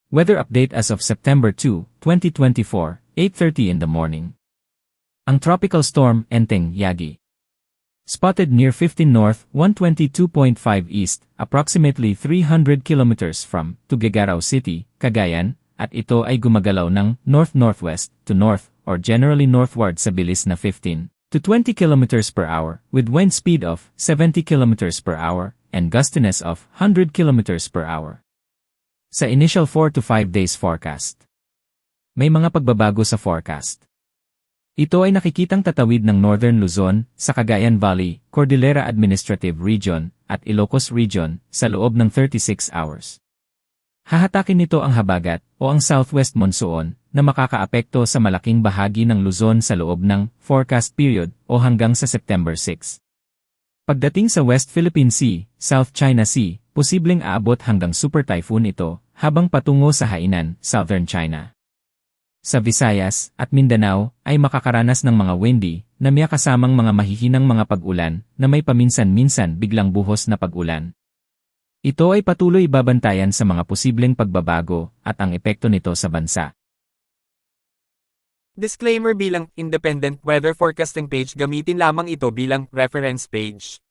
Weather update as of September 2, 2024, 8:30 in the morning. Ang tropical storm Enteng Yagi. Spotted near 15 north, 122.5 east, approximately 300 kilometers from Tuguegarao City, Cagayan, at ito ay gumagalaw ng north-northwest to north or generally northward sa bilis na 15 to 20 kilometers per hour with wind speed of 70 kilometers per hour and gustiness of 100 kilometers per hour. Sa initial 4 to 5 days forecast, may mga pagbabago sa forecast. Ito ay nakikitang tatawid ng Northern Luzon, sa Cagayan Valley, Cordillera Administrative Region, at Ilocos Region, sa loob ng 36 hours. Hahatakin nito ang habagat, o ang southwest monsoon, na makakaapekto sa malaking bahagi ng Luzon sa loob ng forecast period o hanggang sa September 6. Pagdating sa West Philippine Sea, South China Sea, posibleng aabot hanggang super typhoon ito, habang patungo sa Hainan, Southern China. Sa Visayas at Mindanao ay makakaranas ng mga windy na may kasamang mga mahihinang mga pag-ulan na may paminsan-minsan biglang buhos na pag-ulan. Ito ay patuloy babantayan sa mga posibleng pagbabago at ang epekto nito sa bansa. Disclaimer: bilang independent weather forecasting page, gamitin lamang ito bilang reference page.